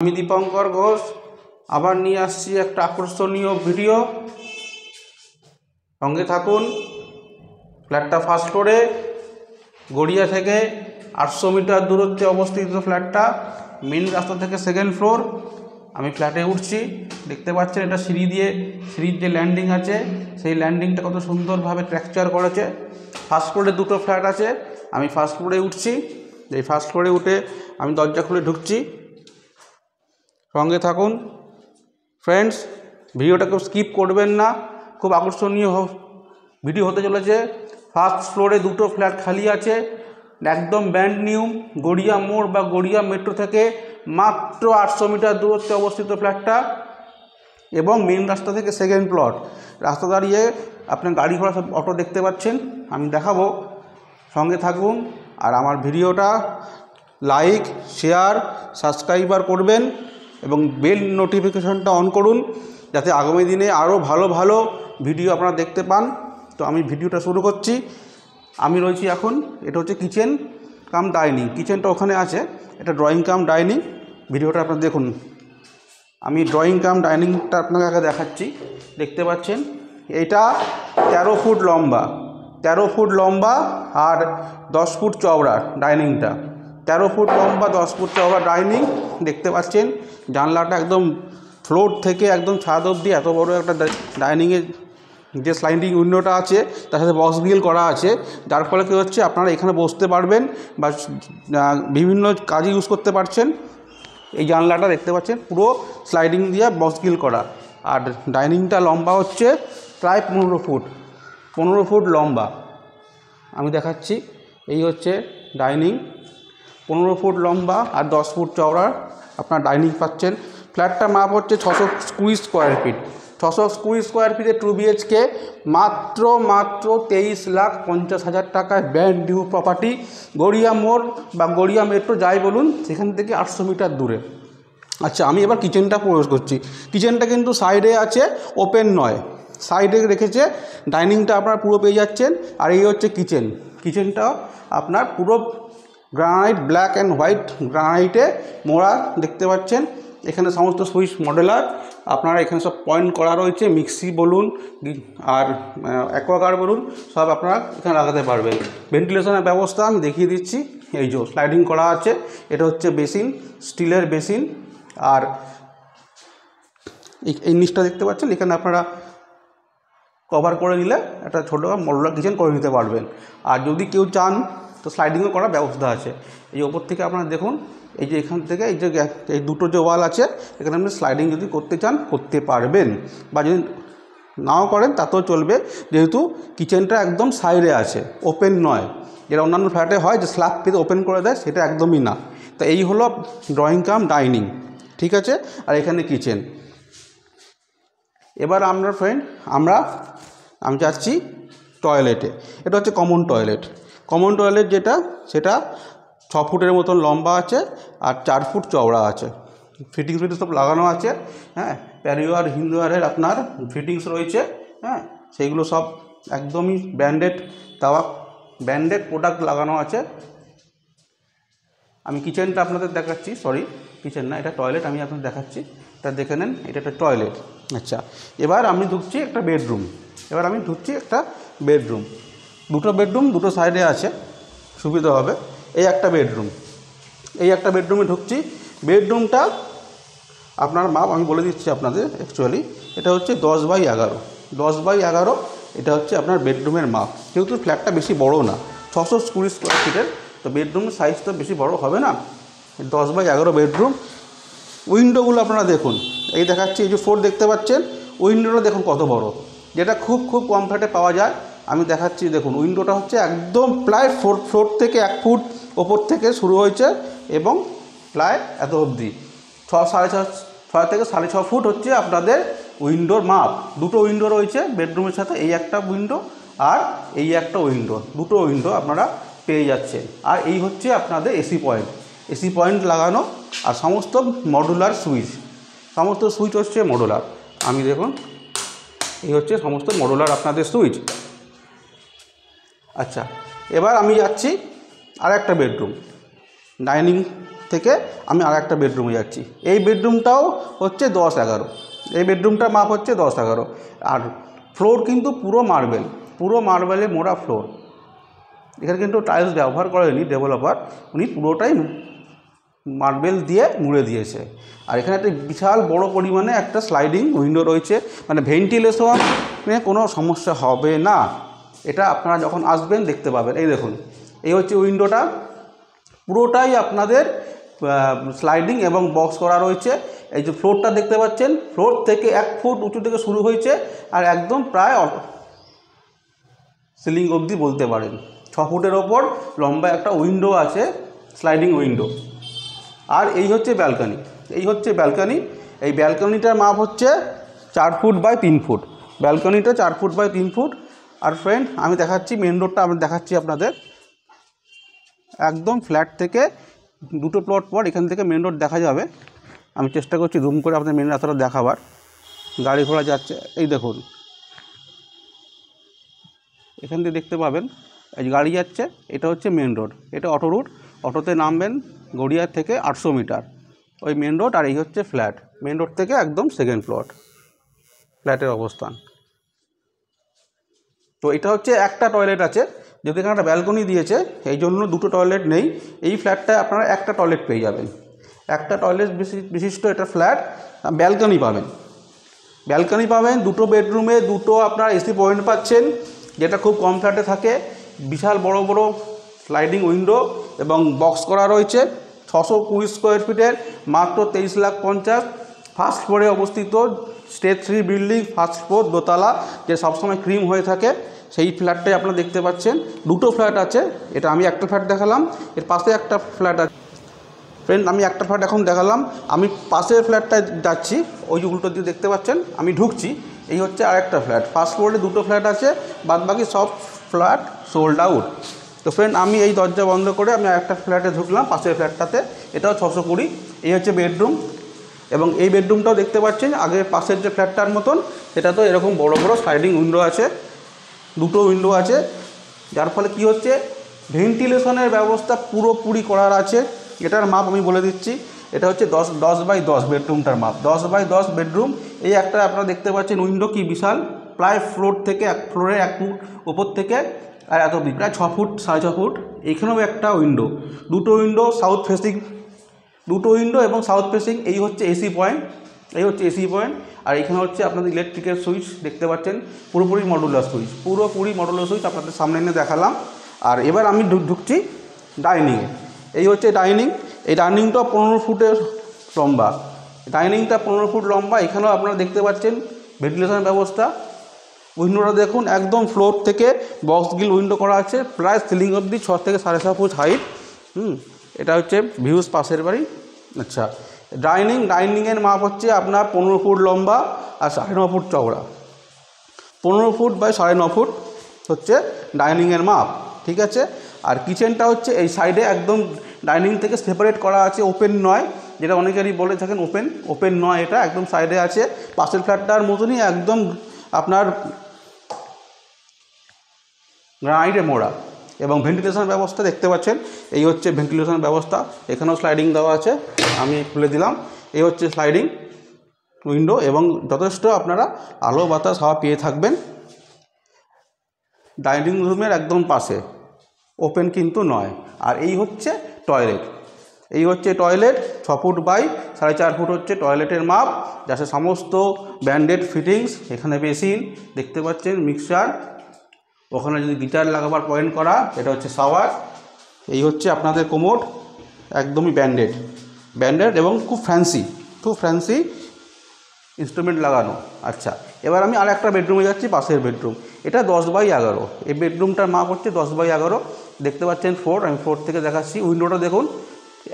আমি দীপঙ্কর ঘোষ আবার নিয়ে আসছি একটা আকর্ষণীয় ভিডিও। সঙ্গে থাকুন। ফ্ল্যাটটা ফার্স্ট ফ্লোরে, গড়িয়া থেকে 800 মিটার দূরত্বে অবস্থিত ফ্ল্যাটটা, মেন রাস্তা থেকে সেকেন্ড ফ্লোর। আমি ফ্ল্যাটে উঠছি, দেখতে পাচ্ছেন এটা সিঁড়ির যে ল্যান্ডিং আছে সেই ল্যান্ডিংটা কত সুন্দরভাবে স্ট্রাকচার করেছে। ফার্স্ট ফ্লোরে দুটো ফ্ল্যাট আছে, আমি ফার্স্ট ফ্লোরে উঠছি। এই ফার্স্ট ফ্লোরে উঠে আমি দরজা খুলে ঢুকছি। সঙ্গে থাকুন ফ্রেন্ডস, ভিডিওটা কেউ স্কিপ করবেন না, খুব আকর্ষণীয় ভিডিও হতে চলেছে। ফার্স্ট ফ্লোরে দুটো ফ্ল্যাট খালি আছে, একদম ব্র্যান্ড নিউ, গড়িয়া মোড় বা গড়িয়া মেট্রো থেকে মাত্র 800 মিটার দূরত্বে অবস্থিত ফ্ল্যাটটা, এবং মেন রাস্তা থেকে সেকেন্ড প্লট। রাস্তা দাঁড়িয়ে আপনার গাড়ি ঘোড়া সব অটো দেখতে পাচ্ছেন, আমি দেখাবো। সঙ্গে থাকুন আর আমার ভিডিওটা লাইক, শেয়ার, সাবস্ক্রাইবার করবেন এবং বেল নোটিফিকেশনটা অন করুন, যাতে আগামী দিনে আরও ভালো ভালো ভিডিও আপনারা দেখতে পান। তো আমি ভিডিওটা শুরু করছি। আমি রয়েছি এখন, এটা হচ্ছে কিচেন কাম ডাইনিং। কিচেনটা ওখানে আছে, এটা ড্রয়িং কাম ডাইনিং। ভিডিওটা আপনারা দেখুন। আমি ড্রয়িং কাম ডাইনিংটা আপনাকে আগে দেখাচ্ছি। দেখতে পাচ্ছেন এটা 13 ফুট লম্বা, 13 ফুট লম্বা আর 10 ফুট চওড়া ডাইনিংটা। 13 ফুট লম্বা 10 ফুট চওড়া ডাইনিং। দেখতে পাচ্ছেন জানলাটা একদম ফ্লোর থেকে একদম ছাদ অবধি এত বড় একটা ডাইনিংয়ের যে স্লাইডিং উইন্ডোটা আছে তার সাথে বক্স গ্রিল করা আছে, যার ফলে কী হচ্ছে আপনারা এখানে বসতে পারবেন বা বিভিন্ন কাজে ইউজ করতে পারছেন। এই জানলাটা দেখতে পাচ্ছেন পুরো স্লাইডিং দিয়ে বক্স গ্রিল করা। আর ডাইনিংটা লম্বা হচ্ছে প্রায় 15 ফুট লম্বা। আমি দেখাচ্ছি, এই হচ্ছে ডাইনিং, 15 ফুট লম্বা আর 10 ফুট চওড়া আপনার ডাইনিং পাচ্ছেন। ফ্ল্যাটটার মাপ হচ্ছে 620 স্কোয়ার ফিট। 620 স্কোয়ার ফিটে 2 BHK, মাত্র 23,50,000 টাকায় ব্র্যান্ড নিউ প্রপার্টি। গড়িয়া মোড় বা গড়িয়া মেট্রো যাই বলুন, সেখান থেকে 800 মিটার দূরে। আচ্ছা, আমি এবার কিচেনটা প্রবেশ করছি। কিচেনটা কিন্তু সাইডে আছে, ওপেন নয়, সাইডে রেখেছে। ডাইনিংটা আপনারা পুরো পেয়ে যাচ্ছেন। আর এই হচ্ছে কিচেন। কিচেনটা আপনার পুরো গ্রানাইট, ব্ল্যাক অ্যান্ড হোয়াইট গ্রানাইটে মোড়া দেখতে পাচ্ছেন। এখানে সমস্ত সুইচ মডেলার, আপনারা এখানে সব পয়েন্ট করা রয়েছে। মিক্সি বলুন আর অ্যাকোয়াগার্ড বলুন, সব আপনারা এখানে লাগাতে পারবেন। ভেন্টিলেশনের ব্যবস্থা আমি দেখিয়ে দিচ্ছি। এই যে স্লাইডিং করা আছে, এটা হচ্ছে বেসিন, স্টিলের বেসিন। আর এই নিচটা দেখতে পাচ্ছেন, এখানে আপনারা কভার করে নিলে একটা ছোটো মডুলার কিচেন করে নিতে পারবেন। আর যদি কেউ চান তো স্লাইডিংও করার ব্যবস্থা আছে। এই ওপর থেকে আপনারা দেখুন, এই যে এখান থেকে এই দুটো যে ওয়াল আছে, এখানে আপনি স্লাইডিং যদি করতে চান করতে পারবেন, বা যদি নাও করেন তাতেও চলবে, যেহেতু কিচেনটা একদম সাইডে আছে, ওপেন নয়। যেটা অন্যান্য ফ্ল্যাটে হয় যে স্ল্যাব পেতে ওপেন করে দেয়, সেটা একদমই না। তো এই হলো ড্রয়িং কাম ডাইনিং, ঠিক আছে। আর এখানে কিচেন। এবার আমরা আমি যাচ্ছি টয়লেটে। এটা হচ্ছে কমন টয়লেট। কমন টয়লেট যেটা, সেটা 6 ফুটের মতন লম্বা আছে আর 4 ফুট চওড়া আছে। ফিটিংস সব লাগানো আছে, হ্যাঁ। প্যারিওয়ার হিন্দুয়ারের আপনার ফিটিংস রয়েছে, হ্যাঁ। সেইগুলো সব একদমই ব্র্যান্ডেড প্রোডাক্ট লাগানো আছে। আমি কিচেনটা আপনাদের দেখাচ্ছি, সরি কিচেন না, এটা টয়লেট আমি আপনাদের দেখাচ্ছি। এটা দেখে নেন, এটা একটা টয়লেট। আচ্ছা, এবার আমি ঢুকছি একটা বেডরুম। দুটো বেডরুম দুটো সাইডে আছে, সুবিধা হবে। এই একটা বেডরুমে ঢুকছি। বেডরুমটা আপনার মাপ আমি বলে দিচ্ছি আপনাদের। অ্যাকচুয়ালি এটা হচ্ছে 10x11। এটা হচ্ছে আপনার বেডরুমের মাপ। যেহেতু ফ্ল্যাটটা বেশি বড় না, 620 স্কোয়ার ফিটের, তো বেডরুমের সাইজ তো বেশি বড় হবে না। 10x11 bedroom. উইন্ডোগুলো আপনারা দেখুন, এই দেখাচ্ছি, এই যে 4 দেখতে পাচ্ছেন, উইন্ডোটা দেখুন কত বড়, যেটা খুব কম ফ্ল্যাটে পাওয়া যায়। আমি দেখাচ্ছি, দেখুন উইন্ডোটা হচ্ছে একদম প্রায় 4 ফ্লোর থেকে 1 ফুট ওপর থেকে শুরু হয়েছে এবং প্রায় এত অবধি 6 থেকে 6.5 ফুট হচ্ছে আপনাদের উইন্ডোর মাপ। দুটো উইন্ডো রয়েছে বেডরুমের সাথে, এই একটা উইন্ডো আর এই একটা উইন্ডো, দুটো উইন্ডো আপনারা পেয়ে যাচ্ছেন। আর এই হচ্ছে আপনাদের এসি পয়েন্ট লাগানো। আর সমস্ত মডুলার সুইচ হচ্ছে মডুলার। আমি দেখুন, এই হচ্ছে সমস্ত মডুলার আপনাদের সুইচ। আচ্ছা, এবার আমি যাচ্ছি আর একটা বেডরুম। ডাইনিং থেকে আমি আর একটা বেডরুমে যাচ্ছি। এই বেডরুমটাও হচ্ছে 10-11, এই বেডরুমটার মাপ হচ্ছে 10-11। আর ফ্লোর কিন্তু পুরো মার্বেলে মোড়া ফ্লোর। এখানে কিন্তু টাইলস ব্যবহার করেনি ডেভেলপার, উনি পুরোটাই মার্বেল দিয়ে মুড়ে দিয়েছে। আর এখানে একটা বিশাল বড় পরিমাণে একটা স্লাইডিং উইন্ডো রয়েছে, মানে ভেন্টিলেশনে কোনো সমস্যা হবে না। এটা আপনারা যখন আসবেন দেখতে পাবেন। এই দেখুন, এই হচ্ছে উইন্ডোটা, পুরোটাই আপনাদের স্লাইডিং এবং বক্স করা রয়েছে। এই যে ফ্লোরটা দেখতে পাচ্ছেন, ফ্লোর থেকে 1 ফুট উঁচু থেকে শুরু হয়েছে আর একদম প্রায় সিলিং অবধি বলতে পারেন। 6 ফুটের ওপর লম্বা একটা উইন্ডো আছে, স্লাইডিং উইন্ডো। আর এই হচ্ছে ব্যালকনি, এই ব্যালকনিটার মাপ হচ্ছে 4 ফুট বাই 3 ফুট। ব্যালকনিটা 4 ফুট বাই 3 ফুট। আর ফ্রেন্ড আমি দেখাচ্ছি মেন রোডটা, আমি দেখাচ্ছি আপনাদের একদম ফ্ল্যাট থেকে 2টো প্লট পর এখান থেকে মেন রোড দেখা যাবে। আমি চেষ্টা করছি জুম করে আপনাদের মেন রাস্তাটা দেখাবার। গাড়ি ঘোড়া যাচ্ছে, এই দেখুন এখান থেকে দেখতে পাবেন এই গাড়ি যাচ্ছে, এটা হচ্ছে মেন রোড, এটা অটো রুট। অটোতে নামবেন গড়িয়ার থেকে 800 মিটার ওই মেন রোড। আর এই হচ্ছে ফ্ল্যাট, মেন রোড থেকে একদম 2nd ফ্লোর ফ্ল্যাটের অবস্থান। তো এটা হচ্ছে একটা টয়লেট আছে, যদি এখানে একটা ব্যালকনি দিয়েছে এই জন্য 2টো টয়লেট নেই। এই ফ্ল্যাটটায় আপনারা একটা টয়লেট পেয়ে যাবেন, একটা টয়লেট বিশিষ্ট এটা ফ্ল্যাট। ব্যালকনি পাবেন 2টো বেডরুমে, 2টো আপনার এসি পয়েন্ট পাচ্ছেন, যেটা খুব কম ফ্ল্যাটে থাকে। বিশাল বড় বড় স্লাইডিং উইন্ডো এবং বক্স করা রয়েছে। 620 স্কোয়ার ফিটের, মাত্র 23,50,000। ফার্স্ট ফ্লোরে অবস্থিত, স্টেজ 3 বিল্ডিং, ফার্স্ট ফ্লোর, দোতলা, যে সবসময় ক্রিম হয়ে থাকে, সেই ফ্ল্যাটটাই আপনারা দেখতে পাচ্ছেন। 2টো ফ্ল্যাট আছে, এটা আমি একটা ফ্ল্যাট দেখালাম, এর পাশে একটা ফ্ল্যাট আছে। ফ্রেন্ড আমি একটা ফ্ল্যাট এখন দেখালাম, আমি পাশের ফ্ল্যাটটায় যাচ্ছি, ওই যে উল্টো দিয়ে দেখতে পাচ্ছেন, আমি ঢুকছি। এই হচ্ছে আরেকটা ফ্ল্যাট, ফার্স্ট ফ্লোরে 2টো ফ্ল্যাট আছে, বাদবাকি সব ফ্ল্যাট সোল্ড আউট। তো ফ্রেন্ড আমি এই দরজা বন্ধ করে আমি আরেকটা ফ্ল্যাটে ঢুকলাম, পাশের ফ্ল্যাটটাতে, এটাও 620। এই হচ্ছে বেডরুম, এবং এই বেডরুমটাও দেখতে পাচ্ছেন আগের পাশের যে ফ্ল্যাটটার মতন, সেটা তো এরকম বড় বড় স্লাইডিং উইন্ডো আছে, 2টো উইন্ডো আছে, যার ফলে কি হচ্ছে ভেন্টিলেশনের ব্যবস্থা পুরোপুরি করার আছে। এটার মাপ আমি বলে দিচ্ছি, এটা হচ্ছে 10 বাই 10 বেডরুমটার মাপ, 10 বাই 10 বেডরুম। এই একটা আপনারা দেখতে পাচ্ছেন উইন্ডো কি বিশাল, প্রায় ফ্লোর থেকে ফ্লোরে 1 ফুট ওপর থেকে আর এত প্রায় 6 ফুট 6.5 ফুট। এখানেও একটা উইন্ডো, 2টো উইন্ডো সাউথ ফেসিং, 2টো উইন্ডো এবং সাউথ ফেসিং। এই হচ্ছে এসি পয়েন্ট, আর এখানে হচ্ছে আপনাদের ইলেকট্রিকের সুইচ দেখতে পাচ্ছেন, পুরোপুরি মডুলার সুইচ আপনাদের সামনে এনে দেখালাম। আর এবার আমি ঢুকছি ডাইনিংয়ে। এই হচ্ছে ডাইনিং, এই ডাইনিংটা 15 ফুটের লম্বা, ডাইনিংটা 15 ফুট লম্বা। এখানেও আপনারা দেখতে পাচ্ছেন ভেন্টিলেশন ব্যবস্থা। উইন্ডোটা দেখুন, একদম ফ্লোর থেকে বক্স গিল উইন্ডো করা আছে, প্রায় সিলিং অবধি 6 থেকে 6.5 ফুট হাইট। এটা হচ্ছে ভিউজ পাশের বাড়ি। আচ্ছা, ডাইনিংয়ের মাপ হচ্ছে আপনার 15 ফুট লম্বা আর 9.5 ফুট চওড়া, 15 ফুট বাই 9.5 ফুট হচ্ছে ডাইনিংয়ের মাপ, ঠিক আছে। আর কিচেনটা হচ্ছে এই সাইডে একদম ডাইনিং থেকে সেপারেট করা আছে, ওপেন নয়, যেটা অনেকেরই বলে থাকেন ওপেন নয়, এটা একদম সাইডে আছে, পাশের ফ্ল্যাটটার মতনই একদম আপনার গ্রানাইটে মোড়া। এবং ভেন্টিলেশন ব্যবস্থা দেখতে পাচ্ছেন, এই হচ্ছে ভেন্টিলেশন ব্যবস্থা, এখানেও স্লাইডিং দেওয়া আছে, আমি খুলে দিলাম। এই হচ্ছে স্লাইডিং উইন্ডো এবং যথেষ্ট আপনারা আলো বাতাস হাওয়া পেয়ে থাকবেন। ডাইনিং রুমের একদম পাশে, ওপেন কিন্তু নয়। আর এই হচ্ছে টয়লেট, 6 ফুট বাই 4.5 ফুট হচ্ছে টয়লেটের মাপ, যাতে সমস্ত ব্র্যান্ডেড ফিটিংস। এখানে বেসিন দেখতে পাচ্ছেন, মিক্সার, ওখানে যদি গিটার লাগাবার পয়েন্ট করা, এটা হচ্ছে শাওয়ার। এই হচ্ছে আপনাদের কোমোড, একদমই ব্র্যান্ডেড এবং খুব ফ্যান্সি ইনস্ট্রুমেন্ট লাগানো। আচ্ছা, এবার আমি আর একটা বেডরুমে যাচ্ছি, পাশের বেডরুম, এটা 10 বাই 11। এই বেডরুমটার মাপ হচ্ছে 10 বাই 11, দেখতে পাচ্ছেন ফ্লোর, আমি ফ্লোর থেকে দেখাচ্ছি। উইন্ডোটা দেখুন,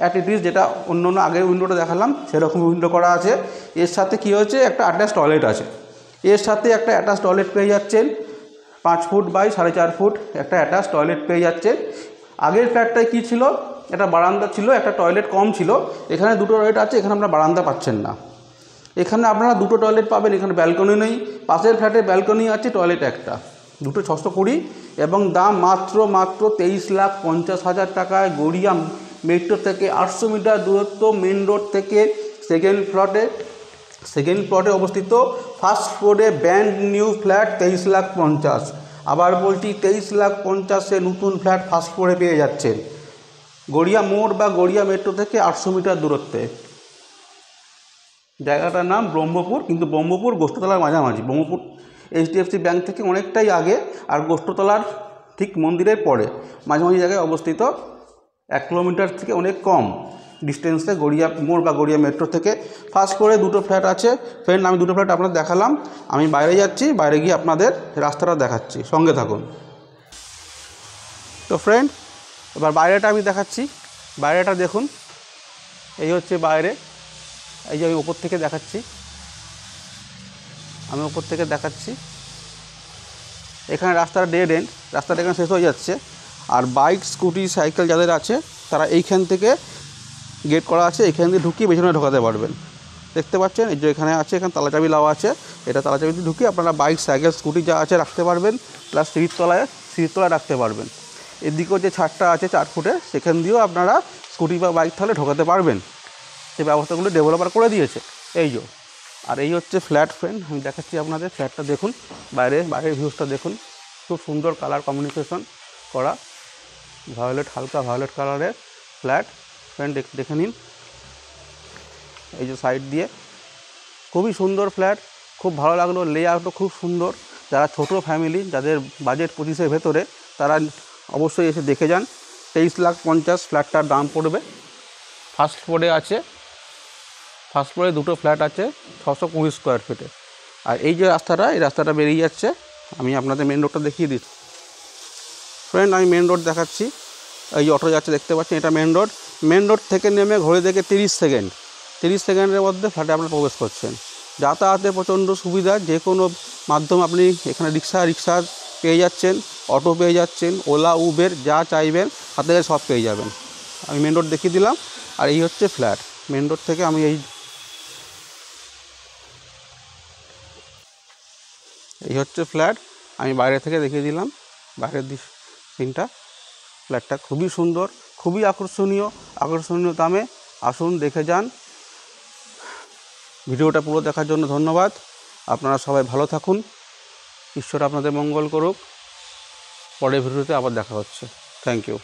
অ্যাট ইট ইজ যেটা অন্য আগের উইন্ডোটা দেখালাম সেরকম উইন্ডো করা আছে। এর সাথে কী হচ্ছে, একটা অ্যাটাচ টয়লেট আছে, পেয়ে যাচ্ছেন। 5 ফুট বাই 4.5 ফুট একটা অ্যাটাচ টয়লেট পেয়ে যাচ্ছেন। আগের ফ্ল্যাটটায় কী ছিল, একটা বারান্দা ছিল, একটা টয়লেট কম ছিল। এখানে 2টো টয়লেট আছে, এখানে আপনারা বারান্দা পাচ্ছেন না, এখানে আপনারা 2টো টয়লেট পাবেন। এখানে ব্যালকনি নেই, পাশের ফ্ল্যাটে ব্যালকনি আছে, টয়লেট একটা, 2টো 620 এবং দাম মাত্র 23,50,000 টাকায়। গড়িয়া মেট্রো থেকে 800 মিটার দূরত্ব, মেন রোড থেকে সেকেন্ড প্লটে অবস্থিত। ফার্স্ট ফ্লোরে ব্র্যান্ড নিউ ফ্ল্যাট 23,50,000। আবার বলছি 23,50,000 নতুন ফ্ল্যাট ফার্স্ট ফ্লোরে পেয়ে যাচ্ছেন গড়িয়া মোড় বা গড়িয়া মেট্রো থেকে 800 মিটার দূরত্বে। জায়গাটার নাম ব্রহ্মপুর, কিন্তু ব্রহ্মপুর গোষ্ঠতলার মাঝামাঝি। ব্রহ্মপুর HDFC ব্যাংক থেকে অনেকটাই আগে, আর গোষ্ঠতলার ঠিক মন্দিরের পরে মাঝামাঝি জায়গায় অবস্থিত। 1 কিলোমিটার থেকে অনেক কম ডিস্টেন্সে গড়িয়া মোড় বা গড়িয়া মেট্রো থেকে। ফার্স্ট ফ্লোরে 2টো ফ্ল্যাট আছে। ফ্রেন্ড, আমি 2টো ফ্ল্যাট আপনাদের দেখালাম। আমি বাইরে যাচ্ছি, বাইরে গিয়ে আপনাদের রাস্তাটা দেখাচ্ছি, সঙ্গে থাকুন। তো ফ্রেন্ড, এবার বাইরেটা আমি দেখাচ্ছি। বাইরেটা দেখুন, এই হচ্ছে বাইরে। এই যে আমি ওপর থেকে দেখাচ্ছি, এখানে রাস্তাটা ডেড এন্ড, রাস্তাটা এখানে শেষ হয়ে যাচ্ছে। আর বাইক, স্কুটি, সাইকেল যাদের আছে তারা এইখান থেকে গেট করা আছে, এখান থেকে ঢুকিয়ে পেছনে ঢোকাতে পারবেন। দেখতে পাচ্ছেন এই যে এখানে আছে, এখানে তালাচাবি লাওয়া আছে। এটা তালাচাবি দিয়ে ঢুকিয়ে আপনারা বাইক, সাইকেল, স্কুটি যা আছে রাখতে পারবেন, প্লাস সিঁড়ির তলায় রাখতে পারবেন। এদিকেও যে ছাদটা আছে 4 ফুটের, সেখান দিয়েও আপনারা স্কুটি বা বাইক তাহলে ঢোকাতে পারবেন। সেই ব্যবস্থাগুলো ডেভেলপার করে দিয়েছে। এই যে, আর এই হচ্ছে ফ্ল্যাট। ফ্রেন্ড, আমি দেখাচ্ছি আপনাদের ফ্ল্যাটটা দেখুন। বাইরের ভিউজটা দেখুন, খুব সুন্দর কালার কম্বিনেশন করা, হালকা ভায়োলেট কালারের ফ্ল্যাট। ফ্রেন্ড, দেখে নিন, এই যে সাইড দিয়ে খুবই সুন্দর ফ্ল্যাট, খুব ভালো লাগলো। লেআউটও খুব সুন্দর। যারা ছোটো ফ্যামিলি, যাদের বাজেট 25-এর ভেতরে, তারা অবশ্যই এসে দেখে যান। 23,50,000 ফ্ল্যাটটার দাম পড়বে। ফার্স্ট ফ্লোরে 2টো ফ্ল্যাট আছে 620 স্কোয়ার ফিটে। আর এই যে এই রাস্তাটা বেরিয়ে যাচ্ছে, আমি আপনাদের মেন রোডটা দেখিয়ে দিচ্ছি। ফ্রেন্ড, আমি মেন রোড দেখাচ্ছি। এই যে অটো যাচ্ছে দেখতে পাচ্ছেন, এটা মেন রোড। মেন রোড থেকে নেমে ঘড়ি দেখে 30 সেকেন্ডের মধ্যে ফ্ল্যাটে আপনারা প্রবেশ করছেন। যাতায়াতে প্রচণ্ড সুবিধা। যে কোনো মাধ্যম, আপনি এখানে রিক্সা পেয়ে যাচ্ছেন, অটো পেয়ে যাচ্ছেন, ওলা, উবের যা চাইবেন হাতে কাছে সব পেয়ে যাবেন। আমি মেন রোড দেখিয়ে দিলাম। আর এই হচ্ছে ফ্ল্যাট। মেন রোড থেকে আমি এই হচ্ছে ফ্ল্যাট, আমি বাইরে থেকে দেখিয়ে দিলাম বাইরের সিনটা। ফ্ল্যাটটা খুবই সুন্দর, খুবই আকর্ষণীয় দামে। আসুন, দেখে যান। ভিডিওটা পুরো দেখার জন্য ধন্যবাদ। আপনারা সবাই ভালো থাকুন, ঈশ্বর আপনাদের মঙ্গল করুক। পরের ভিডিওতে আবার দেখা হচ্ছে। Thank you.